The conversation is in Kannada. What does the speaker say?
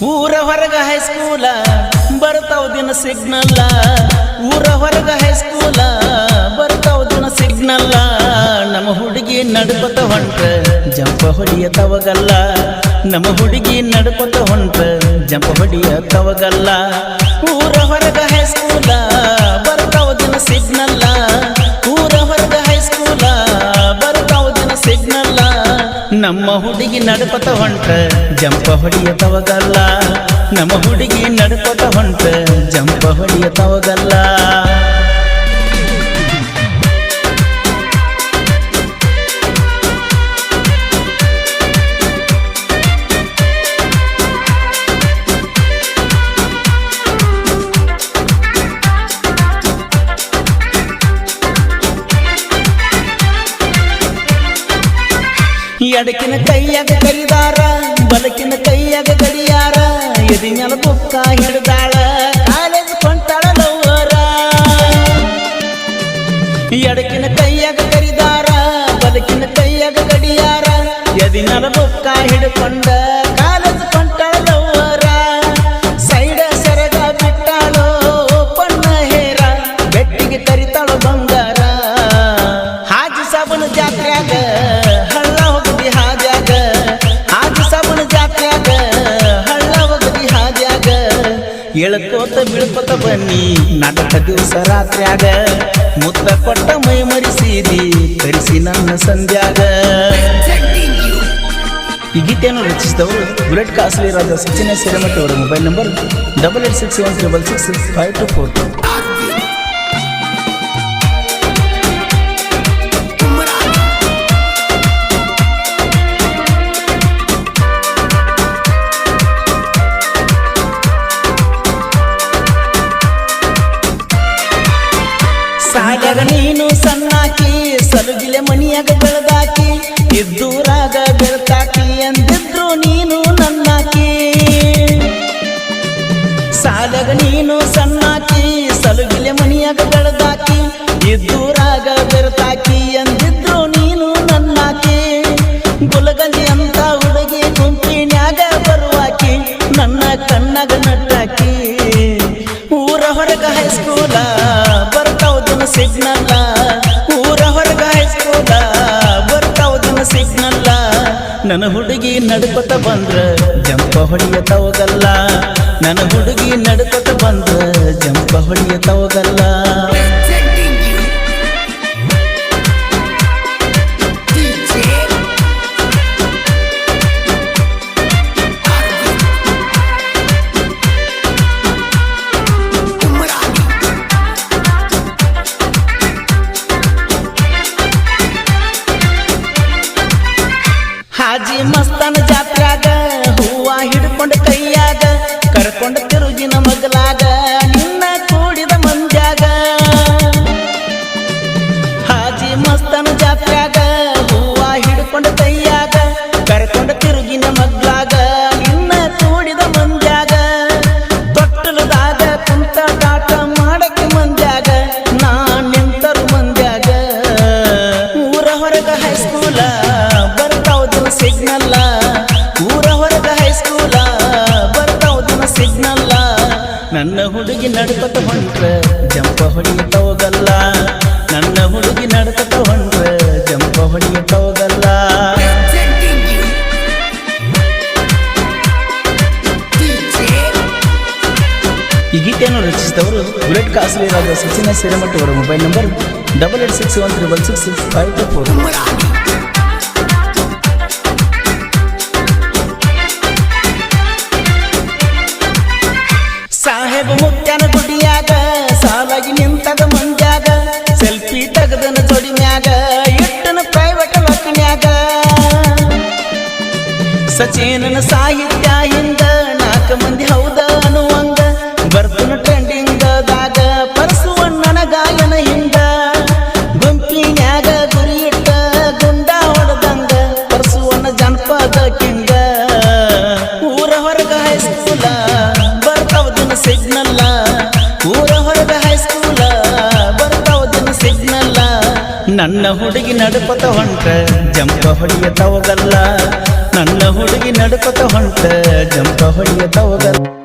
ಊರ ಹೊರಗ ಹೈಸ್ಕೂಲ ಬರ್ತಾವ ದಿನ ಸಿಗ್ನಲ್ಲ. ಊರ ಹೊರಗ ಹೈಸ್ಕೂಲ ಬರ್ತಾವ ದಿನ ಸಿಗ್ನಲ್ಲ. ನಮ್ಮ ಹುಡುಗಿ ನಡ್ಕೊತ ಹೊಂಟ ಜಂಪ ಹೊಡಿಯ ತವಗಲ್ಲ. ನಮ್ಮ ಹುಡುಗಿ ನಡ್ಕೊತ ಹೊಂಟ ಜಂಪ ಹೊಡಿಯ ತವಗಲ್ಲ. ಊರ ಹೊರಗ ಹೈಸ್ಕೂಲ ಬರ್ತಾವ ದಿನ ಸಿಗ್ನಲ್ಲ. ಊರ ಹೊರಗ ಹೈಸ್ಕೂಲ ಬರ್ತಾವ ದಿನ ಸಿಗ್ನಲ್ಲ. ನಮ್ಮ ಹುಡುಗಿ ನಡ್ಕೊತ ಹೊಂಟ ಜಂಪ ಹೊಡಿಯ ತವಗಲ್ಲ. ನಮ್ಮ ಹುಡುಗಿ ನಡ್ಕೊತ ಹೊಂಟ ಜಂಪ ಹೊಡಿಯ ತವಗಲ್ಲ. ಎಡಕಿನ ಕೈಯಾಗ ಕರಿದಾರ, ಬಲಕಿನ ಕೈಯಾಗ ಗಡಿಯಾರ. ಎದಿನ್ಯಾಲ ಬುಕ್ಕ ಹಿಡ್ದಾಳ, ಕಾಲೇಜ್ ಕೊಂಟಾಳ ಲವ್ವರ. ಎಡಕಿನ ಕೈಯಾಗ ಕರಿದಾರ, ಬಲಕಿನ ಕೈಯಾಗ ಗಡಿಯಾರ. ಎದಿನ್ಯಾಲ ಬುಕ್ಕ ಹಿಡ್ಕೊಂಡ ಕಾಲೇಜ್ ಕೊಂಟಾಳ ಲವ್ವರ. ಸೈಡ ಸೆರಗ ಬಿಟ್ಟಾಳೋ ಪಣ್ಣ ಹೇರ, ಬೆಟ್ಟಿಗೆ ಕರಿತಾಳು ಬಂಗಾರ. ಹಾಜಿ ಸಾಬನ ಜಾತ್ರ್ಯಾಗ ಹಳ್ಳ ಹೋಗದಿ ಹಾದ್ಯಾಗ. ಹಾಜಿ ಸಾಬನ ಜಾತ್ರ್ಯಾಗ ಹಳ್ಳ ಹೋಗದಿ ಹಾದ್ಯಾಗ. ಎಳ್ಕೋತ ಬೀಳ್ಕೋತ ಬನ್ನಿ ನಾಟಕ ದಿವಸ ರಾತ್ರ್ಯಾಗ. ಮುತ್ತ ಕೊಟ್ಟ ಮೈ ಮರಿಸಿದಿ ಕರಿಸಿ ನನ್ನ ಸಂಧ್ಯಾಗ. ಈ ಗೀತೆಯನ್ನು ರಚಿಸಿದವರು ಬುಲೆಟ್ ಕಾಸ್ಲಿ ರಾಜ ಸಚಿನ ಸಿರಮಠ ಅವರ ಮೊಬೈಲ್ ನಂಬರ್ 8861666524. ಸಾಗರ ನೀನು ಸಣ್ಣಾಕಿ, ಸಲುಗಿಲೆ ಮನಿಯಾಗ ಬೆಳೆದಾಕಿ. ಇದ್ದೂರಾಗ ಬೆಳ್ತಾಕಿ ಅಂದಿದ್ರು ನೀನು ನನ್ನಾಕಿ. ಸಾಲಗ ನೀನು ಸಣ್ಣಾಕಿ, ಸಲುಗಿಲೆ ಮನಿಯಾಗ ಬೆಳೆದಾಕಿ. ಇದ್ದೂರಾಗ ಬೆಳ್ತಾಕಿ ಅಂದಿದ್ರು ನೀನು ನನ್ನಾಕಿ. ಗುಲಗಂಜಿ ಅಂತ ಹುಡುಗಿ ಗುಂಪಿನ್ಯಾಗ ಬರುವಾಕಿ, ನನ್ನ ಕಣ್ಣಾಗ ನಟ್ಟಾಕಿ. ಊರ ಹೊರಗ ಹೈಸ್ಕೂಲ ಬರ್ತಾವ ದಿನ ಸಿಗ್ನಲ್ಲ. ಊರ ಹೊರಗ ಹೈಸ್ಕೂಲ ಬರ್ತಾವ ದಿನ ಸಿಗ್ನಲ್ಲ. ನನ್ನ ಹುಡುಗಿ ನಡ್ಕೊತ ಬಂದ್ರ ಜಂಪ ಹೊಡಿಯ ತವಗಲ್ಲ. ನನ್ನ ಹುಡುಗಿ ನಡ್ಕೊತ ಬಂದ್ರ ಜಂಪ ಹೊಡಿಯ ತವಗಲ್ಲ. ಹಾಜಿ ಮಸ್ತಾನ ಜಾತ್ರ್ಯಾಗ ಹೂವ ಹಿಡ್ಕೊಂಡ ಕೈಯಾಗ. ಕರ್ಕೊಂಡ ತಿರುಗಿನ ಮಗಲಾಗ ನಿನ್ನ ಕೂಡಿದ ಮಂದ್ಯಾಗ. ಹಾಜಿ ಮಸ್ತಾನ ಜಾತ್ರ್ಯಾಗ ಹೂವ ಹಿಡ್ಕೊಂಡ ಕೈಯಾಗ. ಕರ್ಕೊಂಡ ತಿರುಗಿನ ಮಗ್ಲಾಗ ನಿನ್ನ ಕೂಡಿದ ಮಂದ್ಯಾಗ. ತೊಟ್ಟಲದಾಗ ಕುಂತ ಟಾಟ ಮಾಡಕ್ಕೆ ಮಂದ್ಯಾಗ, ನಾ ನಿಂತರು ಮಂದ್ಯಾಗ. ಊರ ಹೊರಗ ಹೈಸ್ಕೂಲ ಬರ್ತಾವ ದಿನ ಸಿಗ್ನಲ್ಲ. ಊರ ಹೊರಗ ಹೈಸ್ಕೂಲ ಬರ್ತಾವ ದಿನ ಸಿಗ್ನಲ್ಲ. ನನ್ನ ಹುಡುಗಿ ನಡ್ಕೊತ ಹೊಂಟ್ರ ಜಂಪ ಹೊಡಿಯ ತವಗಲ್ಲ. ನನ್ನ ಹುಡುಗಿ ನಡ್ಕೊತ ಹೊಂಟ್ರ ಜಂಪ ಹೊಡಿಯ ತವಗಲ್ಲ. ಈ ಗೀತೆಯನ್ನು ರಚಿಸಿದವರು ಬುಲೆಟ್ ಕಾಸ್ಲಿ ರಾಜ ಸಚಿನ ಸಿರಮಠ ಅವರ ಮೊಬೈಲ್ ನಂಬರ್ 8861666524. ಸಾಹೇಬ ಮುತ್ಯಾನ ಗುಡಿಯಾಗ ಸಾಲಾಗಿ ನಿಂತಾಗ ಮಂದ್ಯಾಗ. ಸೆಲ್ಫಿ ತೆಗದನ ಜೋಡಿ ಮ್ಯಾಗ ಇಟ್ಟನ ಪ್ರೈವೇಟ್ ಲಕ್ನ್ಯಾಗ. ಸಚಿನನ ಸಾಹಿತ್ಯ ಹಿಂದ 4 ಮಂದಿ ಹೌದ ಅನ್ನುವಂಗ. ಬರ್ತನ ಟ್ರೆಂಡಿಂಗದಾಗ ಪರಸುವಣ್ಣನ ಗಾಯನ ಹಿಂದ. ಗುಂಪಿನ್ಯಾಗ ಗುರಿ ಇಟ್ಟ ಗುಂಡ ಹೊಡೆದಂಗ ಪರಸುವಣ್ಣ ಜನಪದ ಕಿಂಗ. ಊರ ಹೊರಗ ಹೈಸ್ಕೂಲ ಬರ್ತಾವ ದಿನ ಸಿಗ್ನಲ್ಲ. ಊರ ಹೊರಗ ಹೈಸ್ಕೂಲ ಬರ್ತಾವ ದಿನ ಸಿಗ್ನಲ್ಲ. ನನ್ನ ಹುಡುಗಿ ನಡುಪತ ಹೊಂಟ ಜಂಪ ಹೊಡೆಯತವಗಲ್ಲ ನನ್ನ ಹುಡುಗಿ ನಡುಪತ ಹೊಂಟ ಜಂಪ ಹೊಡೆಯತವಗಲ್ಲ